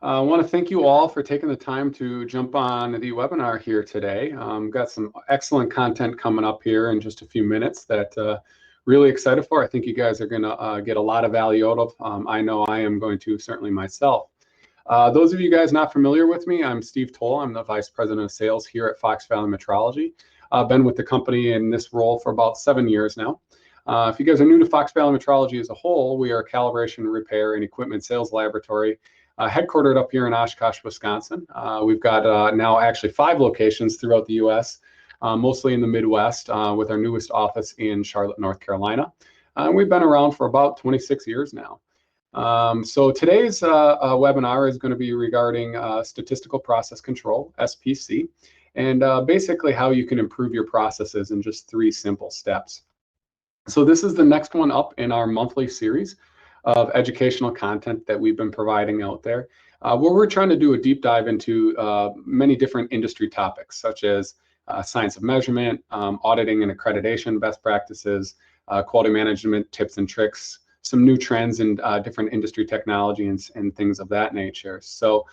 I want to thank you all for taking the time to jump on the webinar here today. Got some excellent content coming up here in just a few minutes that really excited for. I think you guys are going to get a lot of value out of. I know I am going to, certainly myself. Those of you guys not familiar with me, I'm Steve Toll. I'm the Vice President of Sales here at Fox Valley Metrology. I've been with the company in this role for about 7 years now. If you guys are new to Fox Valley Metrology as a whole, we are a calibration, repair, and equipment sales laboratory headquartered up here in Oshkosh, Wisconsin. We've got now actually 5 locations throughout the U.S., mostly in the Midwest, with our newest office in Charlotte, North Carolina. We've been around for about 26 years now. So today's webinar is going to be regarding Statistical Process Control, SPC, and basically how you can improve your processes in just 3 simple steps. So this is the next one up in our monthly series of educational content that we've been providing out there, where we're trying to do a deep dive into many different industry topics, such as science of measurement, auditing and accreditation best practices, quality management tips and tricks, some new trends in different industry technology and things of that nature. So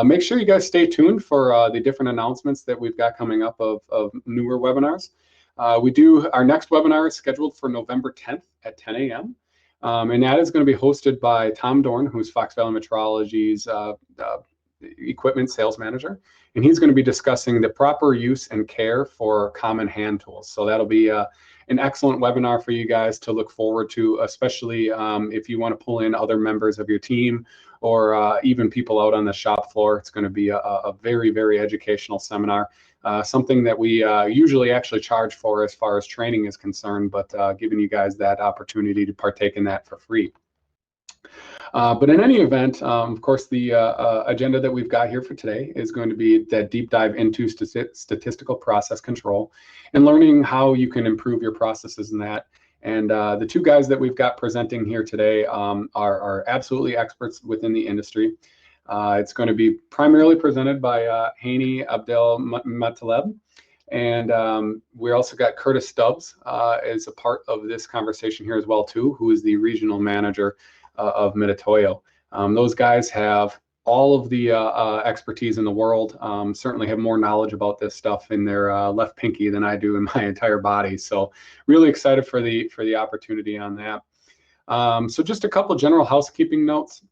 make sure you guys stay tuned for the different announcements that we've got coming up of newer webinars. Our next webinar is scheduled for November 10th at 10 a.m. And that is going to be hosted by Tom Dorn, who's Fox Valley Metrology's equipment sales manager. And he's going to be discussing the proper use and care for common hand tools. So that'll be an excellent webinar for you guys to look forward to, especially if you want to pull in other members of your team or even people out on the shop floor. It's going to be a very, very educational seminar, something that we usually actually charge for as far as training is concerned, but giving you guys that opportunity to partake in that for free. But in any event, of course, the agenda that we've got here for today is going to be that deep dive into statistical process control and learning how you can improve your processes in that. And the 2 guys that we've got presenting here today are absolutely experts within the industry. It's going to be primarily presented by Hani Abdel Mataleb. And we also got Curtis Stubbs as a part of this conversation here as well, too, who is the regional manager of Mitutoyo. Those guys have all of the expertise in the world, certainly have more knowledge about this stuff in their left pinky than I do in my entire body. So really excited for the opportunity on that. So just a couple of general housekeeping notes.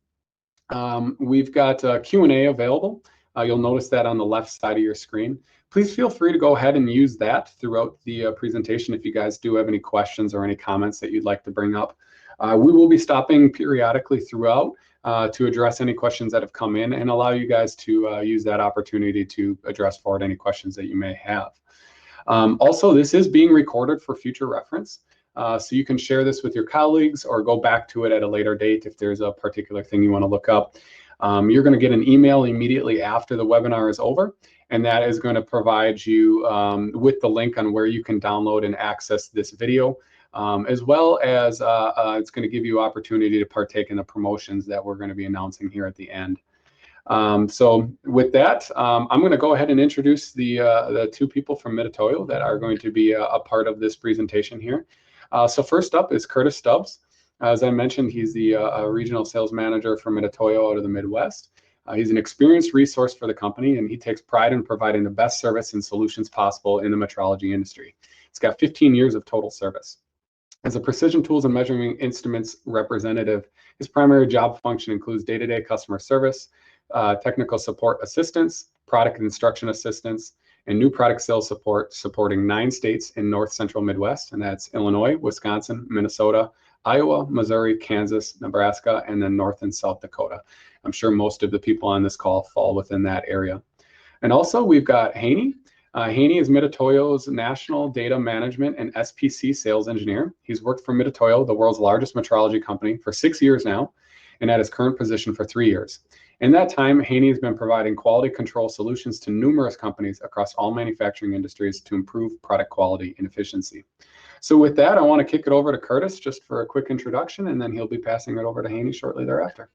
We've got Q&A available. You'll notice that on the left side of your screen. Please feel free to go ahead and use that throughout the presentation if you guys do have any questions or any comments that you'd like to bring up. We will be stopping periodically throughout to address any questions that have come in and allow you guys to use that opportunity to address forward any questions that you may have. Also, this is being recorded for future reference, so you can share this with your colleagues or go back to it at a later date if there's a particular thing you want to look up. You're going to get an email immediately after the webinar is over, and that is going to provide you with the link on where you can download and access this video. As well as it's going to give you opportunity to partake in the promotions that we're going to be announcing here at the end. So with that, I'm going to go ahead and introduce the 2 people from Mitutoyo that are going to be a part of this presentation here. So first up is Curtis Stubbs. As I mentioned, he's the regional sales manager for Mitutoyo out of the Midwest. He's an experienced resource for the company, and he takes pride in providing the best service and solutions possible in the metrology industry. He's got 15 years of total service. As a precision tools and measuring instruments representative, his primary job function includes day-to-day customer service, technical support assistance, product instruction assistance, and new product sales support, supporting 9 states in North Central Midwest, and that's Illinois, Wisconsin, Minnesota, Iowa, Missouri, Kansas, Nebraska, and then North and South Dakota. I'm sure most of the people on this call fall within that area. And also we've got Hani. Hani is Mitutoyo's National Data Management and SPC Sales Engineer. He's worked for Mitutoyo, the world's largest metrology company, for 6 years now, and at his current position for 3 years. In that time, Hani has been providing quality control solutions to numerous companies across all manufacturing industries to improve product quality and efficiency. So with that, I want to kick it over to Curtis just for a quick introduction, and then he'll be passing it over to Hani shortly thereafter.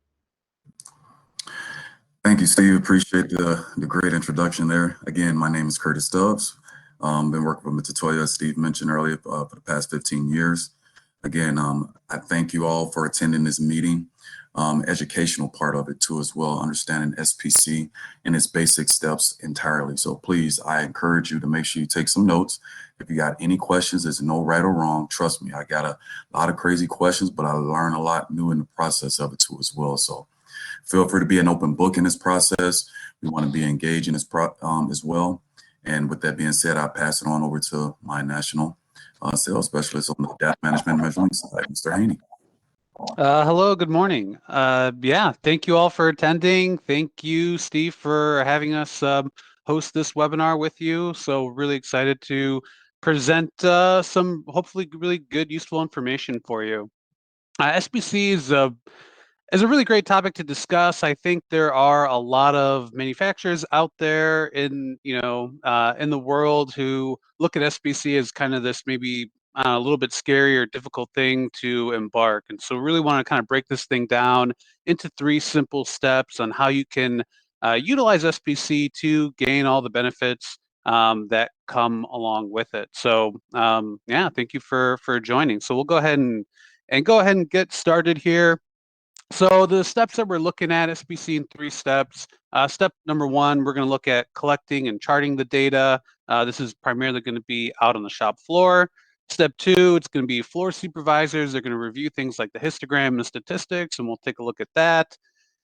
Thank you, Steve. Appreciate the great introduction there. Again, my name is Curtis Stubbs. Been working with Mitutoyo, as Steve mentioned earlier, for the past 15 years. Again, I thank you all for attending this meeting. educational part of it too as well, understanding SPC and its basic steps entirely. So please, I encourage you to make sure you take some notes. If you got any questions, there's no right or wrong. Trust me, I got a lot of crazy questions, but I learn a lot new in the process of it too as well. So feel free to be an open book in this process. We want to be engaged in this as well. And with that being said, I'll pass it on over to my national sales specialist on the data management and measuring side, Mr. Haney. Hello, good morning. Yeah, thank you all for attending. Thank you, Steve, for having us host this webinar with you. So really excited to present some hopefully really good, useful information for you. SPC is a really great topic to discuss. I think there are a lot of manufacturers out there in in the world who look at SPC as kind of this maybe a little bit scary or difficult thing to embark. And so really want to kind of break this thing down into 3 simple steps on how you can utilize SPC to gain all the benefits that come along with it. So yeah, thank you for joining. So we'll go ahead and get started here. So the steps that we're looking at, SPC in 3 steps. Step number 1, we're going to look at collecting and charting the data. This is primarily going to be out on the shop floor. Step 2, it's going to be floor supervisors. They're going to review things like the histogram and the statistics, and we'll take a look at that.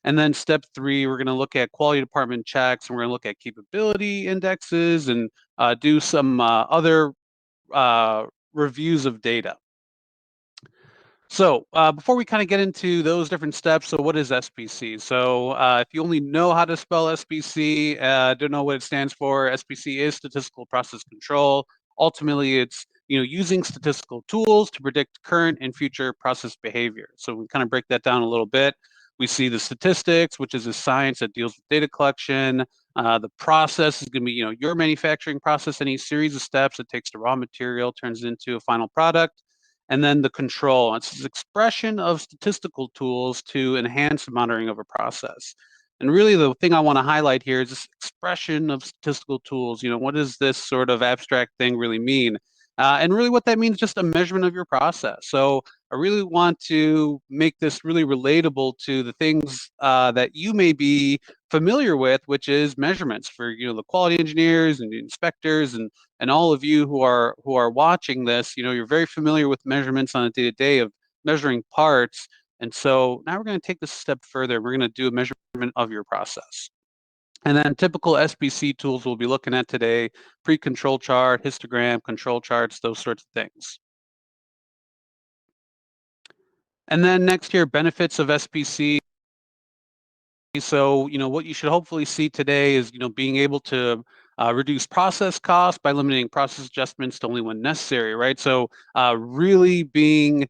And then step 3, we're going to look at quality department checks, and we're going to look at capability indexes and do some other reviews of data. So before we kind of get into those different steps, so what is SPC? So if you only know how to spell SPC, don't know what it stands for, SPC is Statistical Process Control. Ultimately, it's using statistical tools to predict current and future process behavior. So we kind of break that down a little bit. We see the statistics, which is a science that deals with data collection. The process is going to be your manufacturing process, any series of steps that takes the raw material, turns it into a final product. And then the control, it's this expression of statistical tools to enhance the monitoring of a process. And really the thing I want to highlight here is this expression of statistical tools. What does this sort of abstract thing really mean? And really what that means is just a measurement of your process. So I really want to make this really relatable to the things that you may be familiar with, which is measurements for the quality engineers and the inspectors and all of you who are watching this. You're very familiar with measurements on a day-to-day of measuring parts. And so now we're going to take this a step further. We're going to do a measurement of your process. And then typical SPC tools we'll be looking at today: pre-control chart, histogram, control charts, those sorts of things. And then next here, benefits of SPC. So, what you should hopefully see today is, being able to reduce process costs by limiting process adjustments to only when necessary, right? So really being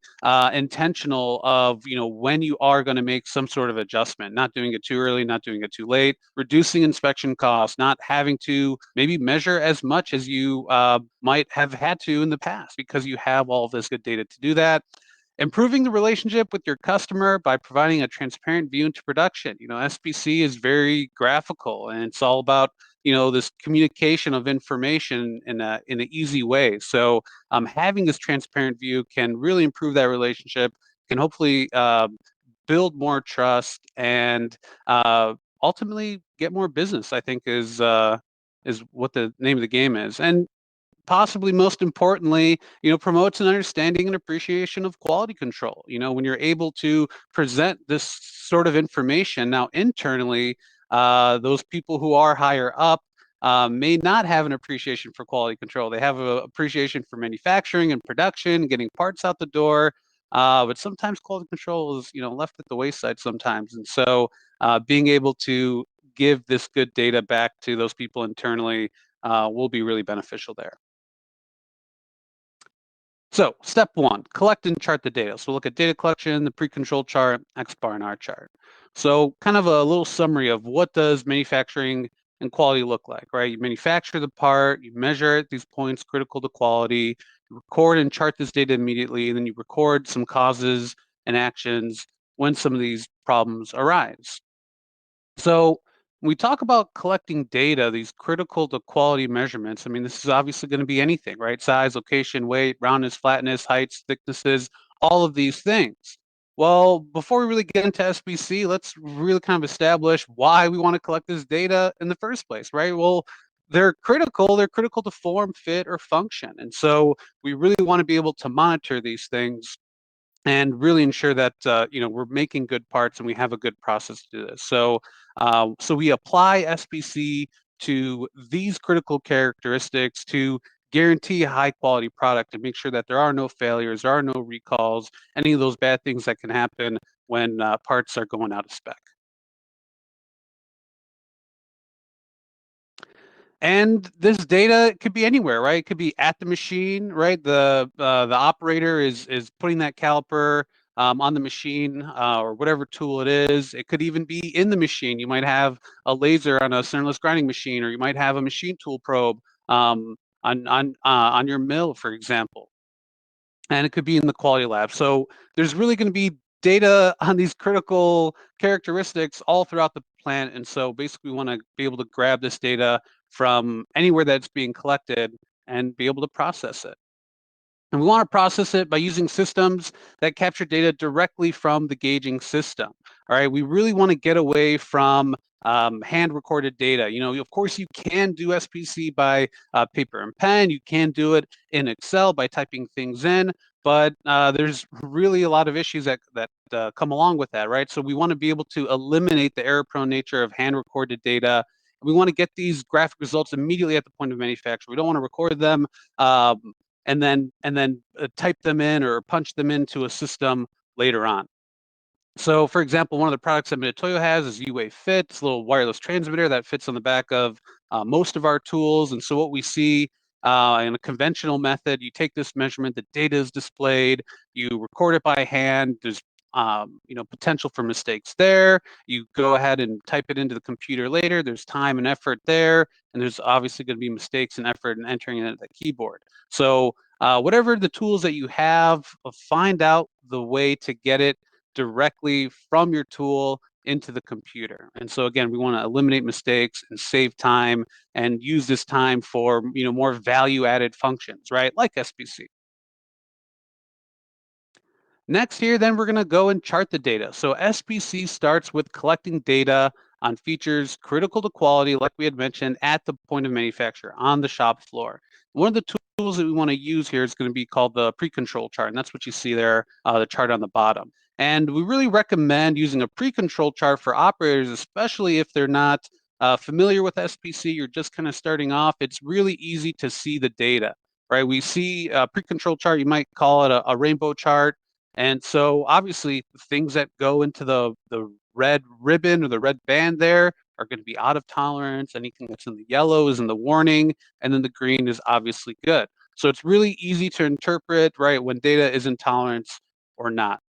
intentional of, when you are going to make some sort of adjustment, not doing it too early, not doing it too late, reducing inspection costs, not having to maybe measure as much as you might have had to in the past because you have all of this good data to do that. Improving the relationship with your customer by providing a transparent view into production. SPC is very graphical, and it's all about this communication of information in an easy way. So having this transparent view can really improve that relationship, can hopefully build more trust, and ultimately get more business, I think is what the name of the game is. And possibly most importantly, promotes an understanding and appreciation of quality control. When you're able to present this sort of information now internally, those people who are higher up may not have an appreciation for quality control. They have an appreciation for manufacturing and production, getting parts out the door, but sometimes quality control is left at the wayside sometimes. And so being able to give this good data back to those people internally will be really beneficial there. So step 1, collect and chart the data. So we'll look at data collection, the pre-control chart, X bar, and R chart. So kind of a little summary of what does manufacturing and quality look like, right? You manufacture the part, you measure at these points critical to quality, you record and chart this data immediately, and then you record some causes and actions when some of these problems arise. So when we talk about collecting data, these critical to quality measurements, I mean, this is obviously going to be anything, right? Size, location, weight, roundness, flatness, heights, thicknesses, all of these things. Well, before we really get into SPC, let's really kind of establish why we want to collect this data in the first place, right? Well, they're critical. They're critical to form, fit, or function. And so we really want to be able to monitor these things and really ensure that we're making good parts and we have a good process to do this. So we apply SPC to these critical characteristics to guarantee a high quality product and make sure that there are no failures, there are no recalls, any of those bad things that can happen when parts are going out of spec. And this data could be anywhere, right? It could be at the machine, right? The operator is putting that caliper on the machine or whatever tool it is. It could even be in the machine. You might have a laser on a centerless grinding machine, or you might have a machine tool probe on your mill, for example. And it could be in the quality lab. So there's really going to be data on these critical characteristics all throughout the plant. And so basically we want to be able to grab this data from anywhere that's being collected and be able to process it. And we want to process it by using systems that capture data directly from the gauging system. All right, we really want to get away from hand-recorded data. You know, of course, you can do SPC by paper and pen. You can do it in Excel by typing things in, but there's really a lot of issues that come along with that, right? So we want to be able to eliminate the error-prone nature of hand-recorded data. We want to get these graphic results immediately at the point of manufacture. We don't want to record them and then type them in or punch them into a system later on. So, for example, one of the products that Mitutoyo has is U-Wave Fit. It's a little wireless transmitter that fits on the back of most of our tools. And so what we see in a conventional method, you take this measurement, the data is displayed, you record it by hand. There's potential for mistakes there. You go ahead and type it into the computer later. There's time and effort there, and there's obviously going to be mistakes and effort in entering it at the keyboard. So whatever the tools that you have, find out the way to get it directly from your tool into the computer. And so again, we want to eliminate mistakes and save time and use this time for more value-added functions, right? Like SPC. Next here, then we're going to go and chart the data. So SPC starts with collecting data on features critical to quality, like we had mentioned, at the point of manufacture on the shop floor. One of the tools that we want to use here is going to be called the pre-control chart, and that's what you see there, the chart on the bottom. And we really recommend using a pre-control chart for operators, especially if they're not familiar with SPC, you're just kind of starting off. It's really easy to see the data, right? We see a pre-control chart, you might call it a rainbow chart. And so obviously things that go into the red ribbon or the red band there are going to be out of tolerance. Anything that's in the yellow is in the warning, and then the green is obviously good. So it's really easy to interpret, right, when data is in tolerance or not.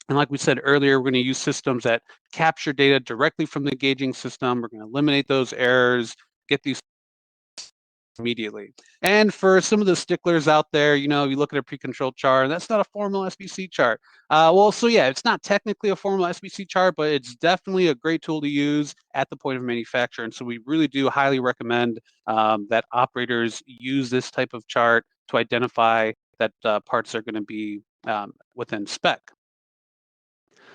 And like we said earlier, we're going to use systems that capture data directly from the gauging system. We're going to eliminate those errors, get these immediately. And for some of the sticklers out there, you look at a pre-controlled chart, and that's not a formal SPC chart. So yeah, it's not technically a formal SPC chart, but it's definitely a great tool to use at the point of manufacture. And so we really do highly recommend that operators use this type of chart to identify that parts are going to be within spec.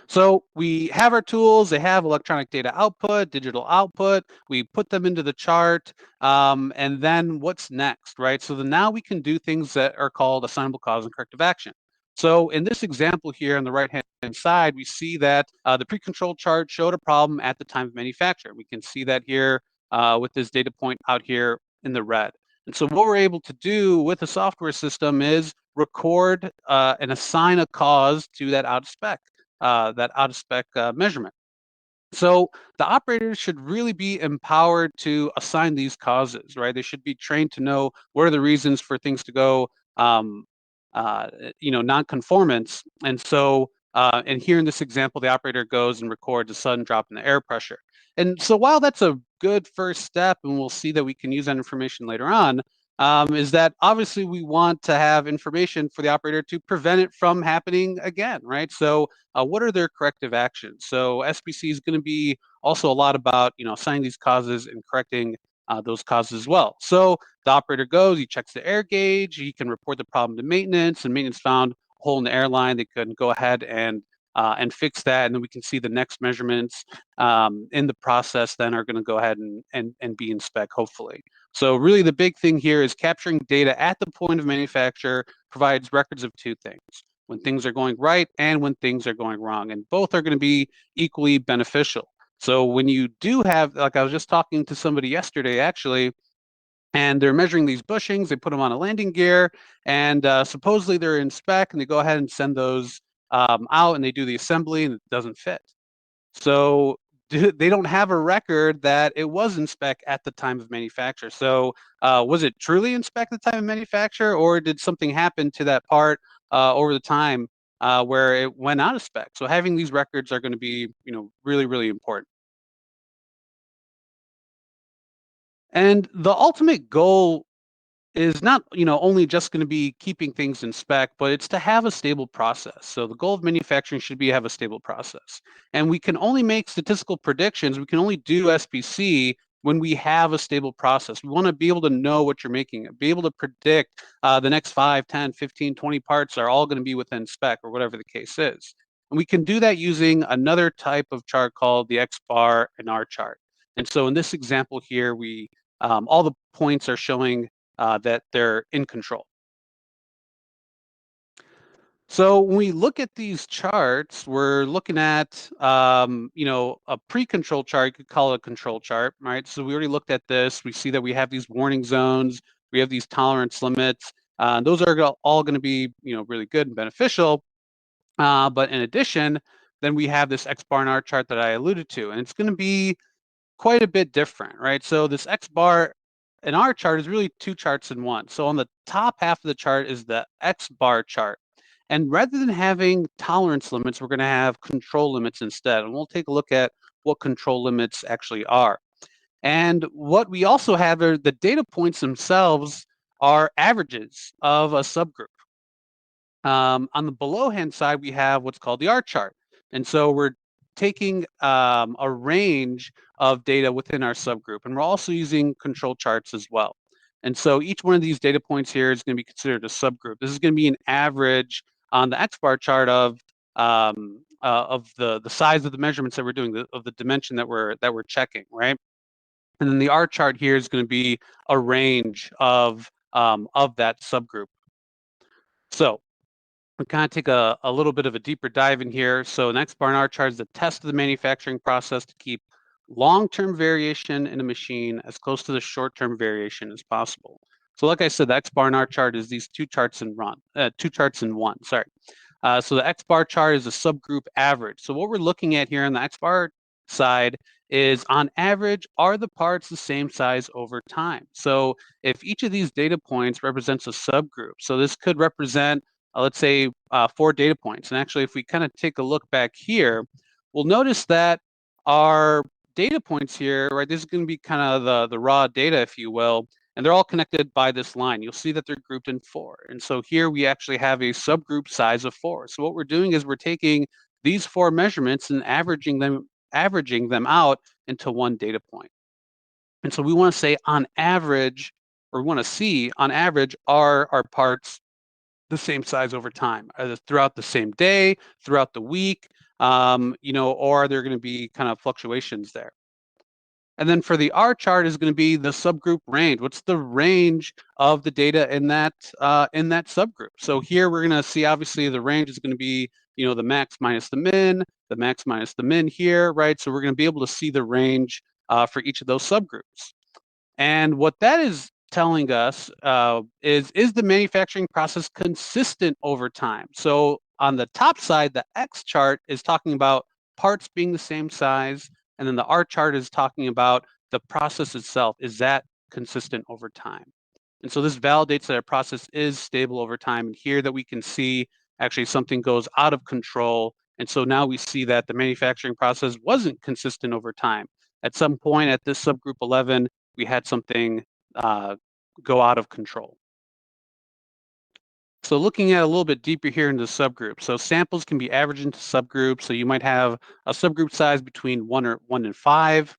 So we have our tools, they have electronic data output, digital output, we put them into the chart, and then what's next, right? So then now we can do things that are called assignable cause and corrective action. So in this example here on the right-hand side, we see that the pre-control chart showed a problem at the time of manufacture. We can see that here with this data point out here in the red. And so what we're able to do with the software system is record and assign a cause to that out of spec. That out of spec measurement. So the operators should really be empowered to assign these causes, right? They should be trained to know what are the reasons for things to go, non-conformance. And so, and here in this example, the operator goes and records a sudden drop in the air pressure. And so while that's a good first step, and we'll see that we can use that information later on, is that obviously we want to have information for the operator to prevent it from happening again, right? So what are their corrective actions? So SPC is going to be also a lot about, assigning these causes and correcting those causes as well. So the operator goes, he checks the air gauge, he can report the problem to maintenance, and maintenance found a hole in the airline. They can go ahead and and fix that, and then we can see the next measurements in the process then are going to go ahead and be in spec, hopefully. So really the big thing here is capturing data at the point of manufacture provides records of two things: when things are going right and when things are going wrong, and both are going to be equally beneficial. So when you do have, like I was just talking to somebody yesterday actually, and they're measuring these bushings, they put them on a landing gear, and supposedly they're in spec, and they go ahead and send those out, and they do the assembly, and it doesn't fit. So they don't have a record that it was in spec at the time of manufacture. So was it truly in spec at the time of manufacture, or did something happen to that part over the time where it went out of spec? So having these records are going to be, really, really important. And the ultimate goal is not, only just going to be keeping things in spec, but it's to have a stable process. So the goal of manufacturing should be to have a stable process. And we can only make statistical predictions, we can only do SPC when we have a stable process. We want to be able to know what you're making, be able to predict the next 5, 10, 15, 20 parts are all going to be within spec or whatever the case is. And we can do that using another type of chart called the X bar and R chart. And so in this example here, all the points are showing that they're in control. So when we look at these charts, we're looking at, a pre-control chart. You could call it a control chart, right? So we already looked at this. We see that we have these warning zones. We have these tolerance limits. Those are all going to be, really good and beneficial. But in addition, then we have this X bar and R chart that I alluded to, and it's going to be quite a bit different, right? So this X bar in our chart is really two charts in one. So on the top half of the chart is the X bar chart. And rather than having tolerance limits, we're going to have control limits instead. And we'll take a look at what control limits actually are. And what we also have are the data points themselves are averages of a subgroup. On the below-hand side, we have what's called the R chart. And so we're taking a range of data within our subgroup, and we're also using control charts as well. And so each one of these data points here is going to be considered a subgroup. This is going to be an average on the X bar chart of the size of the measurements that we're doing, of the dimension that we're checking, right? And then the R chart here is going to be a range of that subgroup. So we kind of take a little bit of a deeper dive in here. So an X bar and R chart is the test of the manufacturing process to keep long-term variation in a machine as close to the short-term variation as possible. So like I said, the X bar and R chart is these two charts in one. Sorry. So the X bar chart is a subgroup average. So what we're looking at here on the X bar side is, on average, are the parts the same size over time? So if each of these data points represents a subgroup, so this could represent let's say 4 data points. And actually, if we kind of take a look back here, we'll notice that our data points here, right, this is going to be kind of the raw data, if you will, and they're all connected by this line. You'll see that they're grouped in 4. And so here we actually have a subgroup size of 4. So what we're doing is we're taking these 4 measurements and averaging them out into one data point. And so we want to say on average, or we want to see on average, are our parts the same size over time, either throughout the same day, throughout the week, or are there going to be kind of fluctuations there? And then for the R chart is going to be the subgroup range. What's the range of the data in that subgroup? So here we're going to see, obviously, the range is going to be, the max minus the min, the max minus the min here, right? So we're going to be able to see the range for each of those subgroups. And what that is telling us is the manufacturing process consistent over time? So on the top side, the X chart is talking about parts being the same size, and then the R chart is talking about the process itself. Is that consistent over time? And so this validates that our process is stable over time. And here that we can see actually something goes out of control. And so now we see that the manufacturing process wasn't consistent over time. At some point at this subgroup 11, we had something go out of control. So looking at a little bit deeper here into the subgroup. So samples can be averaged into subgroups. So you might have a subgroup size between 1 and 5.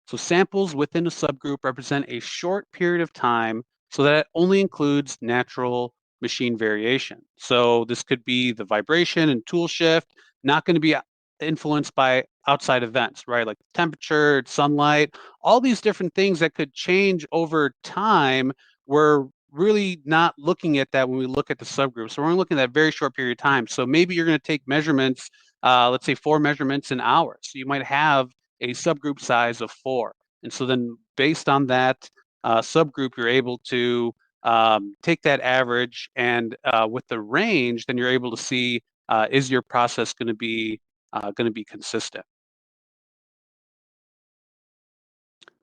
So samples within a subgroup represent a short period of time, so that it only includes natural machine variation. So this could be the vibration and tool shift. not going to be influenced by outside events, right? Like temperature, sunlight, all these different things that could change over time. We're really not looking at that when we look at the subgroups. So we're only looking at that very short period of time. So maybe you're going to take measurements, let's say 4 measurements in hours. So you might have a subgroup size of 4. And so then based on that subgroup, you're able to take that average, and with the range, then you're able to see is your process going to be consistent.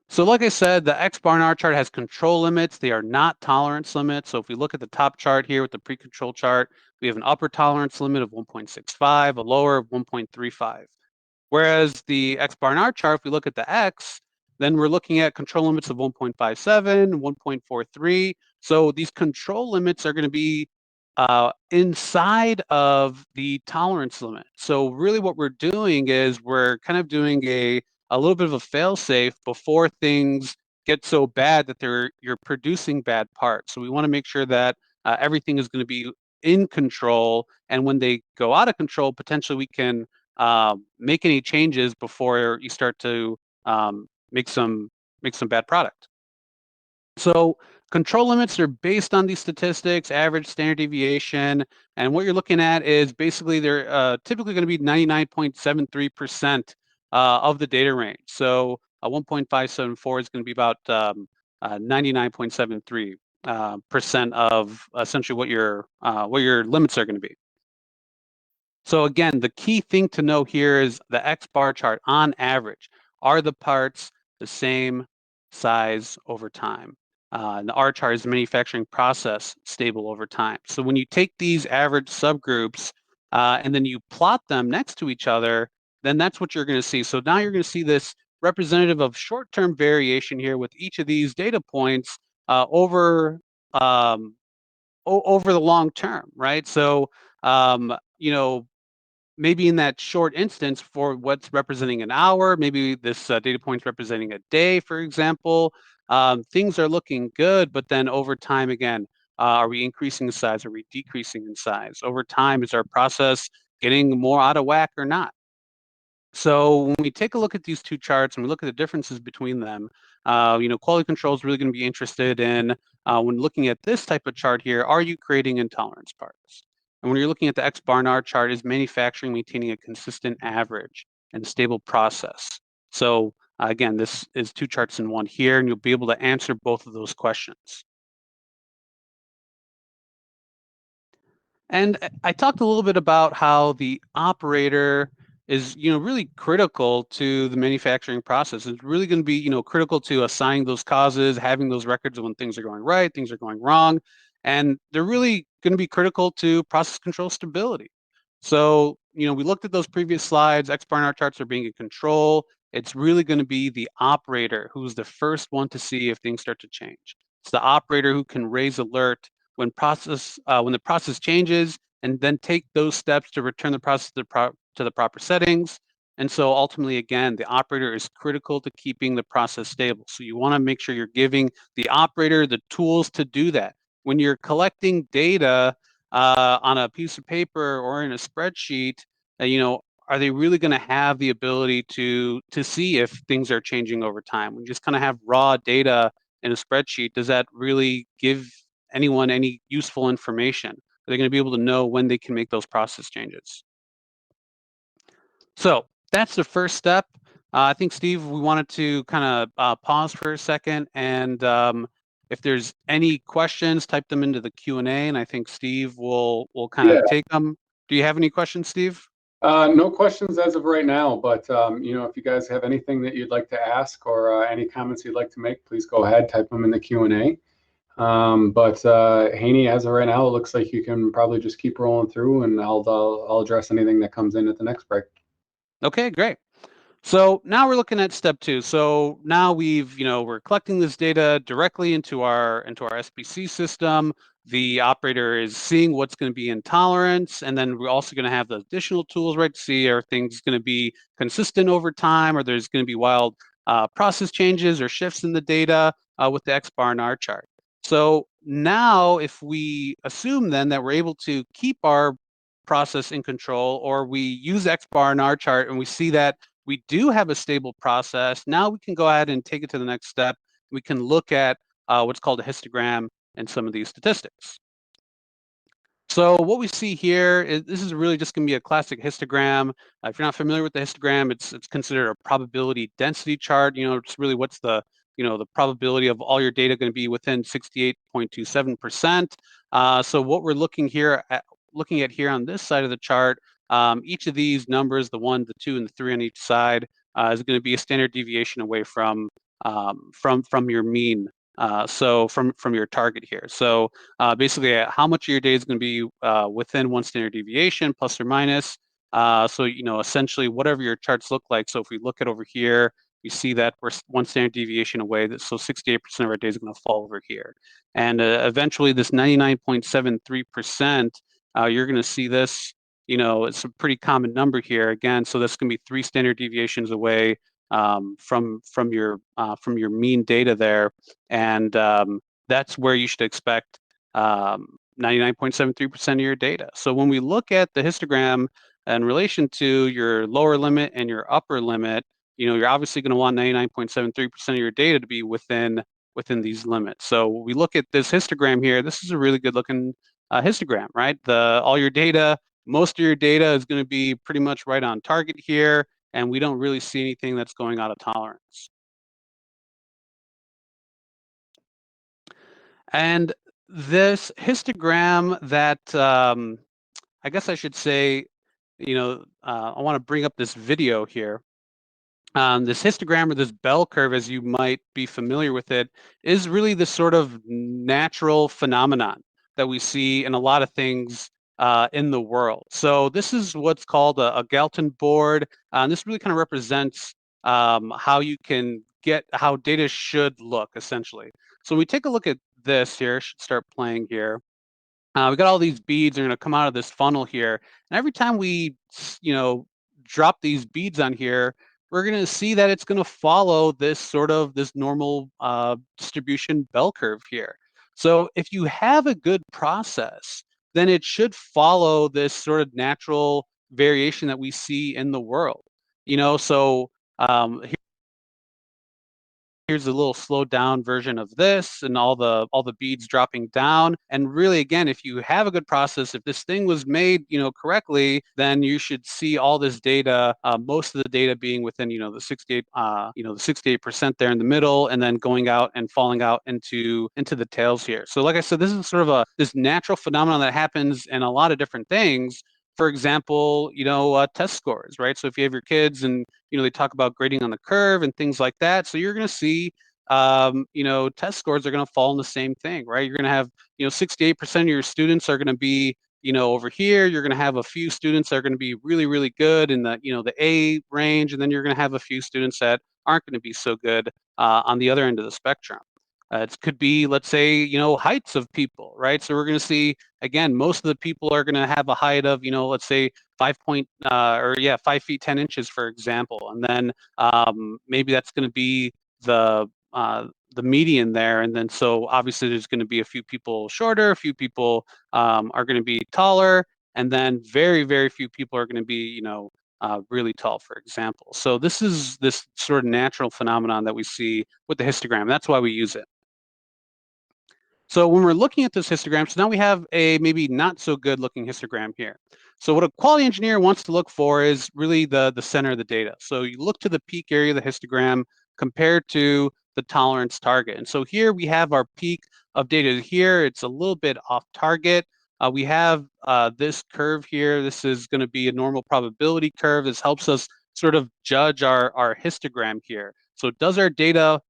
So like I said, the X bar and R chart has control limits. They are not tolerance limits. So if we look at the top chart here with the pre-control chart, we have an upper tolerance limit of 1.65, a lower of 1.35. Whereas the X bar and R chart, if we look at the X, then we're looking at control limits of 1.57, 1.43. So these control limits are going to be inside of the tolerance limit. So really what we're doing is we're kind of doing a little bit of a fail-safe before things get so bad that you're producing bad parts. So we want to make sure that everything is going to be in control, and when they go out of control, potentially we can make any changes before you start to make some bad product. So control limits are based on these statistics, average, standard deviation, and what you're looking at is basically they're typically going to be 99.73% of the data range. So 1.574 is going to be about 99.73% of essentially what your limits are going to be. So again, the key thing to know here is the X bar chart on average. Are the parts the same size over time? And the R chart is the manufacturing process stable over time. So when you take these average subgroups and then you plot them next to each other, then that's what you're going to see. So now you're going to see this representative of short-term variation here with each of these data points over the long term, right? So maybe in that short instance for what's representing an hour, maybe this data point's representing a day, for example, things are looking good, but then over time, again, are we increasing in size? Are we decreasing in size? Over time, is our process getting more out of whack or not? So when we take a look at these two charts and we look at the differences between them, quality control is really going to be interested in, when looking at this type of chart here, are you creating intolerance parts? And when you're looking at the X bar and R chart, is manufacturing maintaining a consistent average and stable process? So again, this is two charts in one here, and you'll be able to answer both of those questions. And I talked a little bit about how the operator is, really critical to the manufacturing process. It's really going to be, critical to assigning those causes, having those records of when things are going right, things are going wrong, and they're really going to be critical to process control stability. So, we looked at those previous slides. X bar and R charts are being in control. It's really going to be the operator who's the first one to see if things start to change. It's the operator who can raise alert when the process changes, and then take those steps to return the process to the proper settings. And so ultimately, again, the operator is critical to keeping the process stable. So you want to make sure you're giving the operator the tools to do that. When you're collecting data on a piece of paper or in a spreadsheet, are they really going to have the ability to see if things are changing over time? When you just kind of have raw data in a spreadsheet, does that really give anyone any useful information? Are they going to be able to know when they can make those process changes? So that's the first step. I think, Steve, we wanted to kind of pause for a second, and if there's any questions, type them into the Q&A, and I think Steve will kind of take them. Do you have any questions, Steve? No questions as of right now, but if you guys have anything that you'd like to ask or any comments you'd like to make, please go ahead, type them in the Q&A. But Haney, as of right now, it looks like you can probably just keep rolling through, and I'll address anything that comes in at the next break. Okay, great. So now we're looking at step 2. So now we're collecting this data directly into our SPC system. The operator is seeing what's going to be in tolerance, and then we're also going to have the additional tools, right, to see are things going to be consistent over time, or there's going to be wild process changes or shifts in the data with the X bar and R chart. So now if we assume then that we're able to keep our process in control, or we use X bar in our chart and we see that we do have a stable process, now we can go ahead and take it to the next step. We can look at what's called a histogram and some of these statistics. So what we see here is this is really just going to be a classic histogram. If you're not familiar with the histogram, it's considered a probability density chart. It's really what's the the probability of all your data going to be within 68.27%. So what we're looking at here on this side of the chart, each of these numbers, the 1, the 2, and the 3 on each side, is going to be a standard deviation away from your mean. So from your target here. So basically, how much of your day is going to be within one standard deviation, plus or minus. So essentially, whatever your charts look like. So if we look at over here, we see that we're one standard deviation away. So 68% of our days are going to fall over here, and eventually, this 99.73%, you're going to see this. It's a pretty common number here again. So that's going to be 3 standard deviations away from your mean data there, and that's where you should expect 99.73% of your data. So when we look at the histogram in relation to your lower limit and your upper limit, you're obviously going to want 99.73% of your data to be within these limits. So when we look at this histogram here, this is a really good looking histogram, right? All your data, most of your data is going to be pretty much right on target here, and we don't really see anything that's going out of tolerance. And this histogram that I guess I should say, I want to bring up this video here. This histogram, or this bell curve, as you might be familiar with it, is really the sort of natural phenomenon that we see in a lot of things in the world. So this is what's called a Galton board. And this really kind of represents how you can get how data should look, essentially. So we take a look at this here. Should start playing here. We got all these beads are going to come out of this funnel here, and every time we, drop these beads on here, we're going to see that it's going to follow this normal distribution bell curve here. So if you have a good process, then it should follow this sort of natural variation that we see in the world. So here's a little slowed down version of this, and all the beads dropping down. And really, again, if you have a good process, if this thing was made correctly, then you should see all this data, most of the data being within the 68% there in the middle, and then going out and falling out into the tails here. So like I said, this is sort of this natural phenomenon that happens in a lot of different things. For example, test scores, right? So if you have your kids and they talk about grading on the curve and things like that, so you're going to see test scores are going to fall in the same thing, right? You're going to have 68% of your students are going to be over here. You're going to have a few students that are going to be really, really good in the the A range, and then you're going to have a few students that aren't going to be so good on the other end of the spectrum. It could be, let's say, heights of people, right? So we're going to see, again, most of the people are going to have a height of, let's say 5 feet 10 inches, for example, and then maybe that's going to be the median there, and then so obviously there's going to be a few people shorter, a few people are going to be taller, and then very, very few people are going to be, really tall, for example. So this is this sort of natural phenomenon that we see with the histogram. That's why we use it. So when we're looking at this histogram, so now we have a maybe not so good looking histogram here. So what a quality engineer wants to look for is really the center of the data. So you look to the peak area of the histogram compared to the tolerance target. And so here we have our peak of data here. It's a little bit off target. We have this curve here. This is going to be a normal probability curve. This helps us sort of judge our histogram here. So does our data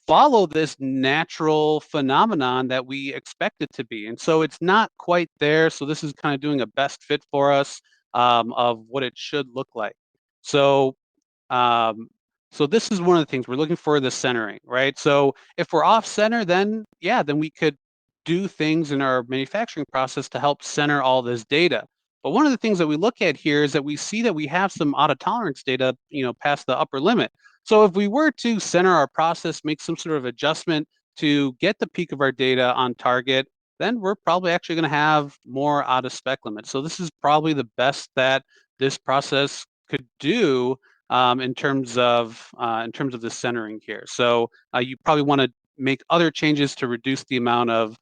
follow this natural phenomenon that we expect it to be? And so it's not quite there. So this is kind of doing a best fit for us of what it should look like. So so this is one of the things we're looking for, the centering, right? So if we're off center, then yeah, then we could do things in our manufacturing process to help center all this data. But one of the things that we look at here is that we see that we have some out of tolerance data, past the upper limit. So if we were to center our process, make some sort of adjustment to get the peak of our data on target, then we're probably actually going to have more out of spec limits. So this is probably the best that this process could do in terms of the centering here. So you probably want to make other changes to reduce the amount of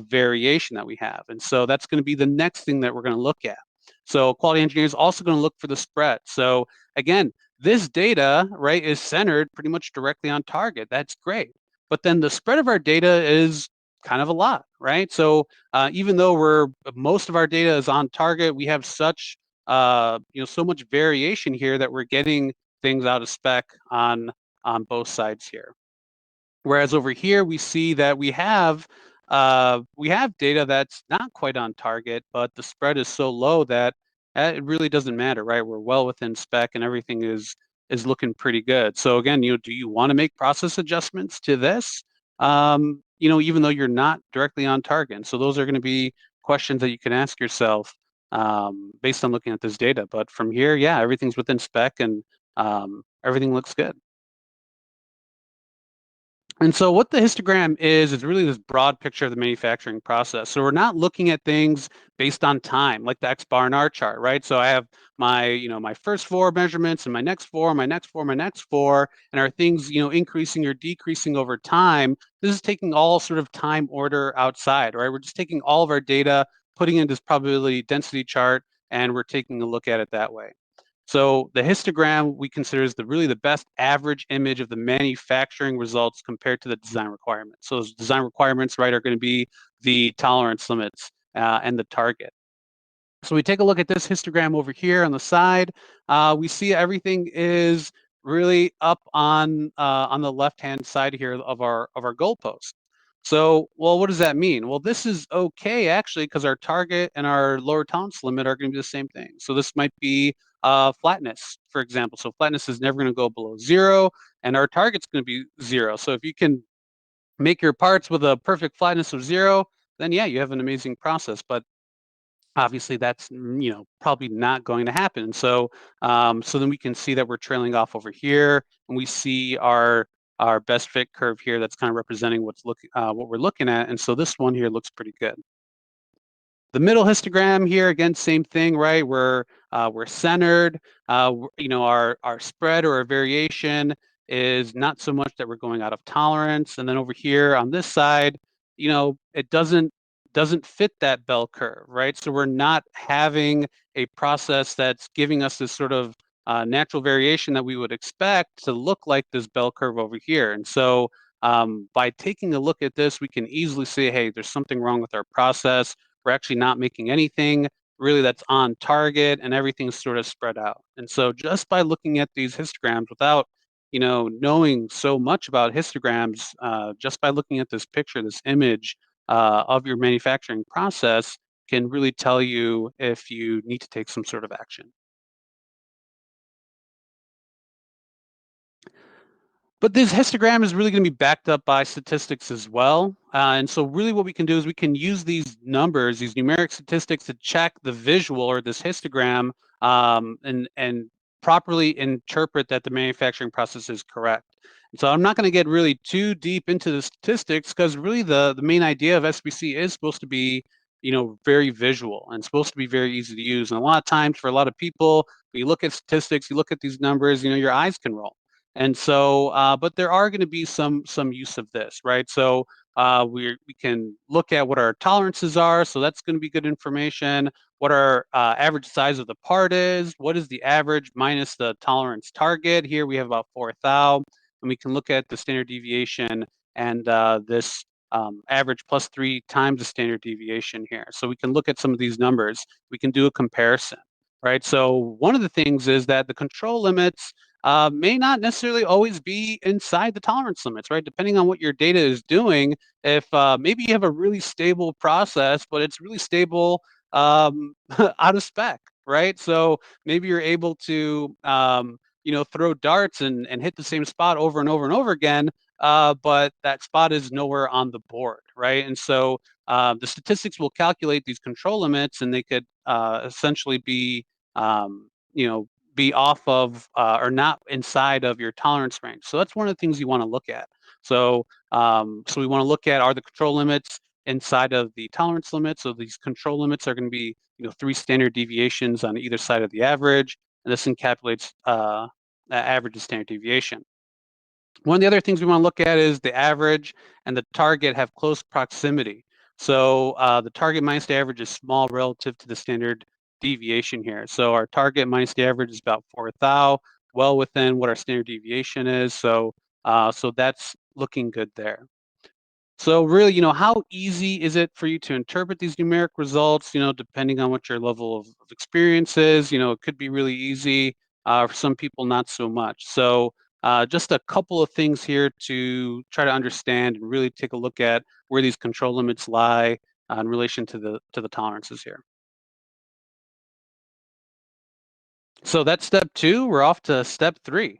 variation that we have. And so that's going to be the next thing that we're going to look at. So quality engineer is also going to look for the spread. So again, this data, right, is centered pretty much directly on target. That's great. But then the spread of our data is kind of a lot, right? So even though most of our data is on target, we have such so much variation here that we're getting things out of spec on both sides here. Whereas over here, we see that we have data that's not quite on target, but the spread is so low that it really doesn't matter, right? We're well within spec and everything is looking pretty good. So again, do you want to make process adjustments to this? Even though you're not directly on target. And so those are going to be questions that you can ask yourself based on looking at this data. But from here, yeah, everything's within spec and everything looks good. And so what the histogram is really this broad picture of the manufacturing process. So we're not looking at things based on time, like the X bar and R chart, right? So I have my first 4 measurements and my next 4, my next 4, my next 4, and are things, increasing or decreasing over time. This is taking all sort of time order outside, right? We're just taking all of our data, putting in this probability density chart, and we're taking a look at it that way. So the histogram we consider is really the best average image of the manufacturing results compared to the design requirements. So those design requirements, right, are going to be the tolerance limits and the target. So we take a look at this histogram over here on the side. We see everything is really up on the left-hand side here of our goalpost. So, well, what does that mean? Well, this is okay actually because our target and our lower tolerance limit are going to be the same thing. So this might be flatness, for example. So flatness is never going to go below 0, and our target's going to be 0. So if you can make your parts with a perfect flatness of 0, then yeah, you have an amazing process. But obviously that's probably not going to happen. So so then we can see that we're trailing off over here, and we see our best fit curve here that's kind of representing what we're looking at. And so this one here looks pretty good. The middle histogram here, again, same thing, right? We're centered. Our spread or our variation is not so much that we're going out of tolerance. And then over here on this side, it doesn't fit that bell curve, right? So we're not having a process that's giving us this sort of natural variation that we would expect to look like this bell curve over here. And so by taking a look at this, we can easily say, hey, there's something wrong with our process. We're actually not making anything really that's on target, and everything's sort of spread out. And so just by looking at these histograms without knowing so much about histograms, just by looking at this picture, this image of your manufacturing process can really tell you if you need to take some sort of action. But this histogram is really going to be backed up by statistics as well. And so really what we can do is we can use these numbers, these numeric statistics, to check the visual or this histogram and properly interpret that the manufacturing process is correct. And so I'm not going to get really too deep into the statistics because really the main idea of SPC is supposed to be very visual and supposed to be very easy to use. And a lot of times for a lot of people, when you look at statistics, you look at these numbers, your eyes can roll. And so, but there are going to be some use of this, right? So we can look at what our tolerances are. So that's going to be good information. What our average size of the part is. What is the average minus the tolerance target? Here we have about 4 thou. And we can look at the standard deviation and this average plus 3 times the standard deviation here. So we can look at some of these numbers. We can do a comparison, right? So one of the things is that the control limits may not necessarily always be inside the tolerance limits, right? Depending on what your data is doing, if maybe you have a really stable process, but it's really stable out of spec, right? So maybe you're able to, throw darts and hit the same spot over and over and over again, but that spot is nowhere on the board, right? And so the statistics will calculate these control limits, and they could essentially be, be off of or not inside of your tolerance range. So that's one of the things you want to look at. So so we want to look at, are the control limits inside of the tolerance limit. So these control limits are going to be 3 standard deviations on either side of the average, and this encapsulates average and standard deviation. One of the other things we want to look at is the average and the target have close proximity. So the target minus the average is small relative to the standard deviation here. So our target minus the average is about 4 thou, well within what our standard deviation is. So so that's looking good there. So really, how easy is it for you to interpret these numeric results, depending on what your level of experience is? It could be really easy. For some people, not so much. So just a couple of things here to try to understand and really take a look at where these control limits lie in relation to the tolerances here. So that's step 2. We're off to step 3.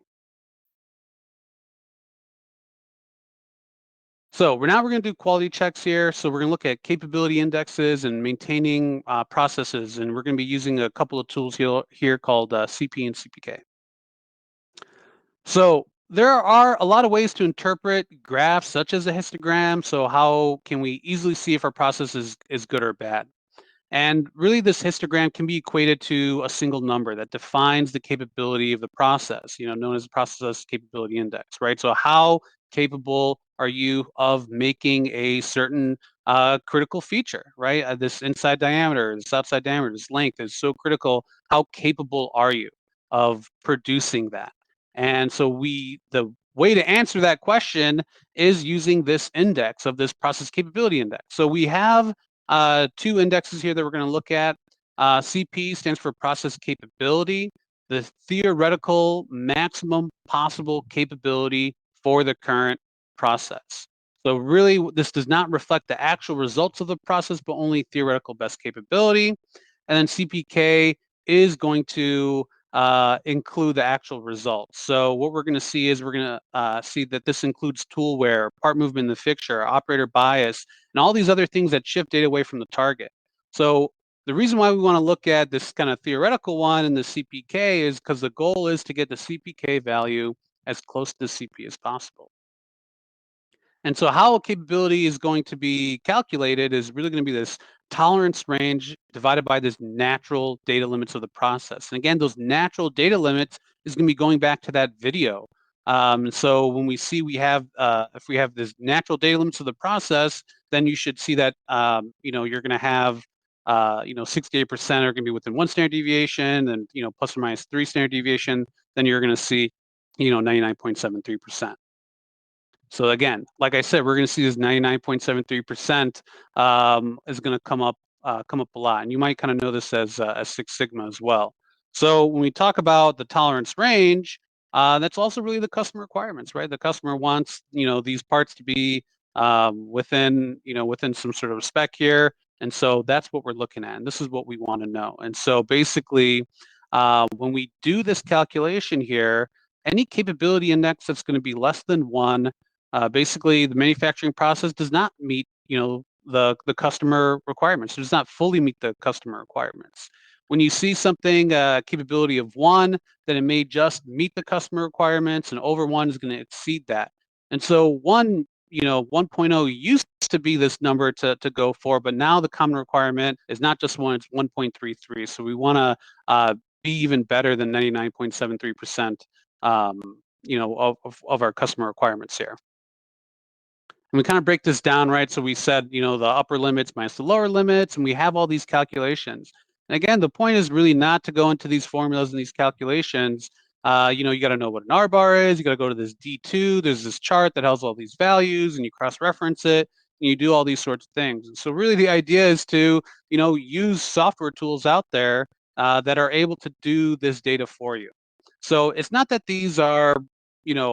So we're going to do quality checks here. So we're going to look at capability indexes and maintaining processes, and we're going to be using a couple of tools here called CP and CPK. So there are a lot of ways to interpret graphs such as a histogram. So how can we easily see if our process is good or bad? And really, this histogram can be equated to a single number that defines the capability of the process, known as the process capability index, right? So how capable are you of making a certain critical feature, right? This inside diameter, this outside diameter, this length is so critical. How capable are you of producing that? And so the way to answer that question is using this index of this process capability index. So we have 2 indexes here that we're going to look at. CP stands for process capability, the theoretical maximum possible capability for the current process. So really, this does not reflect the actual results of the process, but only theoretical best capability. And then CPK is going to include the actual results. So what we're going to see is we're going to see that this includes tool wear, part movement in the fixture, operator bias, and all these other things that shift data away from the target. So the reason why we want to look at this kind of theoretical one in the CPK is because the goal is to get the CPK value as close to CP as possible. And so how a capability is going to be calculated is really going to be this tolerance range divided by this natural data limits of the process. And again, those natural data limits is going to be going back to that video. So when we see if we have this natural data limits of the process, then you should see that you're going to have 68% are going to be within 1 standard deviation, and plus or minus 3 standard deviation. Then you're going to see 99.73%. So again, like I said, we're going to see this 99.73% is going to come up a lot, and you might kind of know this as Six Sigma as well. So when we talk about the tolerance range, that's also really the customer requirements, right? The customer wants these parts to be within some sort of spec here, and so that's what we're looking at, and this is what we want to know. And so basically, when we do this calculation here, any capability index that's going to be less than 1. Basically, the manufacturing process does not meet, the customer requirements. It does not fully meet the customer requirements. When you see something capability of 1, then it may just meet the customer requirements, and over 1 is going to exceed that. And so 1.0 used to be this number to go for, but now the common requirement is not just 1; it's 1.33. So we want to be even better than 99.73%, of our customer requirements here. And we kind of break this down, right? So we said, the upper limits minus the lower limits, and we have all these calculations. And again, the point is really not to go into these formulas and these calculations. You got to know what an R bar is. You got to go to this D2. There's this chart that has all these values, and you cross-reference it, and you do all these sorts of things. And so really the idea is to, use software tools out there that are able to do this data for you. So it's not that these are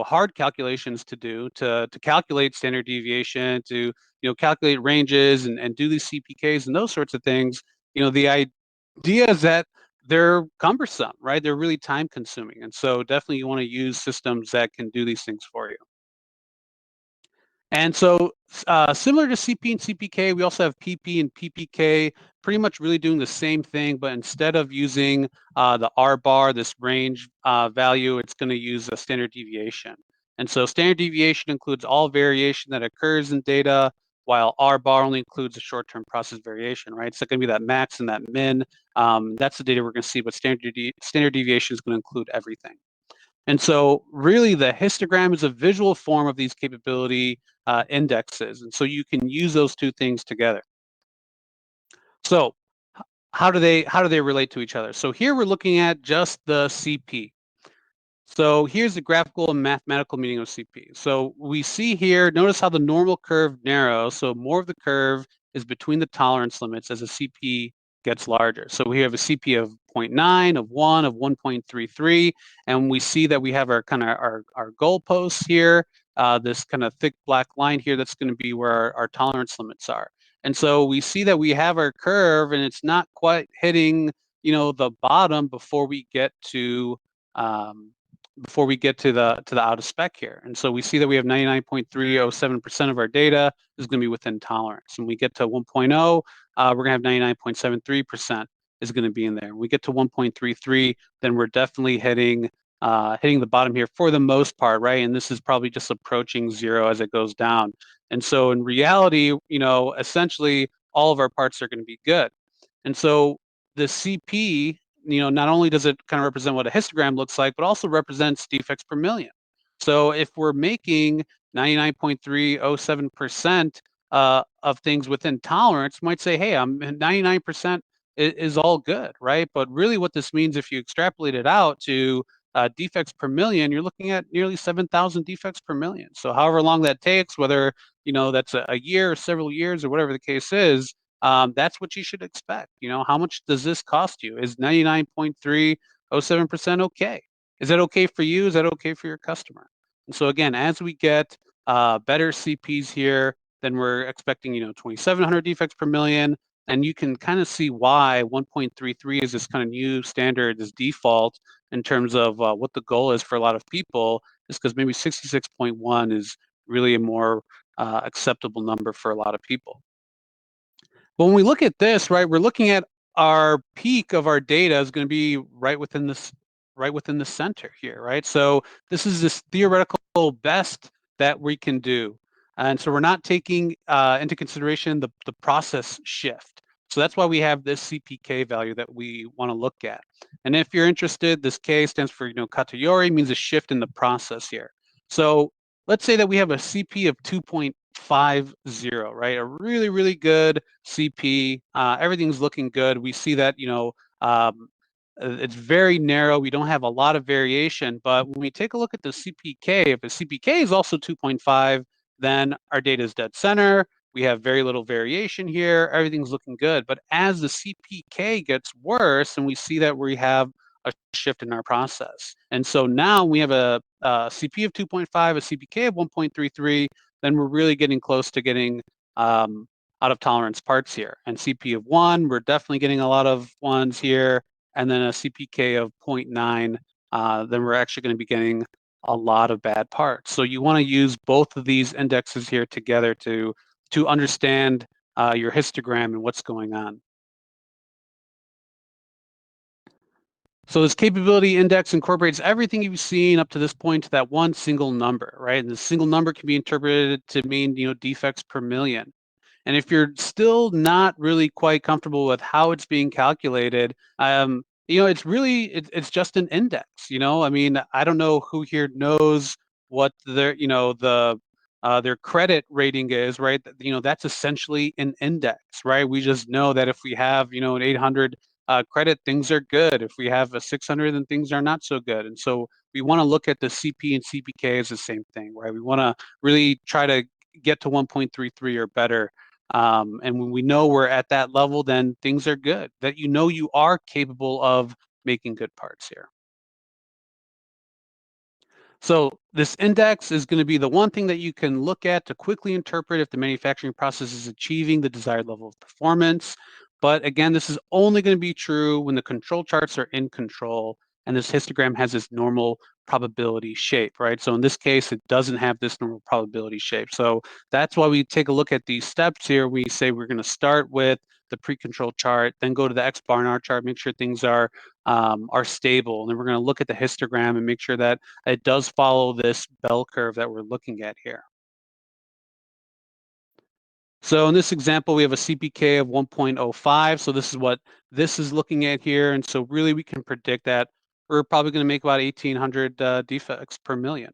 hard calculations to do to calculate standard deviation, to calculate ranges and do these CPKs and those sorts of things. The idea is that they're cumbersome, right? They're really time consuming, and so definitely you want to use systems that can do these things for you. And so similar to CP and CPK, we also have PP and PPK, pretty much really doing the same thing, but instead of using the R bar, this range value, it's going to use a standard deviation. And so standard deviation includes all variation that occurs in data. while R bar only includes the short-term process variation, right? So it's going to be that max and that min. That's the data we're going to see, but standard deviation is going to include everything. And so really the histogram is a visual form of these capability indexes. And so you can use those two things together. So how do they relate to each other? So here we're looking at just the CP. So here's the graphical and mathematical meaning of CP. So we see here, notice how the normal curve narrows. So more of the curve is between the tolerance limits as the CP gets larger. So we have a CP of 0.9, of 1, of 1.33, and we see that we have our kind of our goalposts here, this kind of thick black line here, that's going to be where our tolerance limits are. And so we see that we have our curve, and it's not quite hitting, the bottom before we get to the out of spec here. And so we see that we have 99.307% of our data is going to be within tolerance. When we get to 1.0, we're going to have 99.73% is going to be in there. When we get to 1.33, then we're definitely hitting the bottom here for the most part, right? And this is probably just approaching zero as it goes down. And so in reality, essentially all of our parts are going to be good. And so the CP, not only does it kind of represent what a histogram looks like, but also represents defects per million. So if we're making 99.307% of things within tolerance, might say, hey, I'm 99% is all good, right? But really what this means, if you extrapolate it out to defects per million, you're looking at nearly 7,000 defects per million. So however long that takes, whether that's a year or several years or whatever the case is, that's what you should expect. How much does this cost you? Is 99.307% okay? Is that okay for you? Is that okay for your customer? And so again, as we get better CPs here, then we're expecting 2,700 defects per million. And you can kind of see why 1.33 is this kind of new standard, this default in terms of what the goal is for a lot of people, is because maybe 66.1 is really a more acceptable number for a lot of people. But when we look at this, right, we're looking at our peak of our data is going to be right within the center here, right? So this is this theoretical best that we can do. And so we're not taking into consideration the process shift. So that's why we have this CPK value that we want to look at. And if you're interested, this K stands for, kategori, means a shift in the process here. So let's say that we have a CP of 2.50, right? A really, really good CP. Everything's looking good. We see that, it's very narrow. We don't have a lot of variation, but when we take a look at the CPK, if the CPK is also 2.5, then our data is dead center. We have very little variation here. Everything's looking good. But as the CPK gets worse, and we see that we have a shift in our process. And so now we have a CP of 2.5, a CPK of 1.33, then we're really getting close to getting out of tolerance parts here. And CP of 1, we're definitely getting a lot of ones here. And then a CPK of 0.9, then we're actually going to be getting a lot of bad parts. So you want to use both of these indexes here together to understand your histogram and what's going on. So this capability index incorporates everything you've seen up to this point to that one single number, right? And the single number can be interpreted to mean, defects per million. And if you're still not really quite comfortable with how it's being calculated, it's just an index. I mean, I don't know who here knows what their credit rating is, right? That's essentially an index, right? We just know that if we have, an 800 credit, things are good. If we have a 600, then things are not so good. And so we want to look at the CP and CPK as the same thing, right? We want to really try to get to 1.33 or better. And when we know we're at that level, then things are good, that you are capable of making good parts here. So this index is going to be the one thing that you can look at to quickly interpret if the manufacturing process is achieving the desired level of performance. But again, this is only going to be true when the control charts are in control and this histogram has this normal probability shape, right? So in this case, it doesn't have this normal probability shape. So that's why we take a look at these steps here. We say we're going to start with the pre-control chart, then go to the X bar in our chart, make sure things are stable. And then we're going to look at the histogram and make sure that it does follow this bell curve that we're looking at here. So in this example, we have a CPK of 1.05. So this is what this is looking at here. And so really we can predict that we're probably going to make about 1,800 defects per million.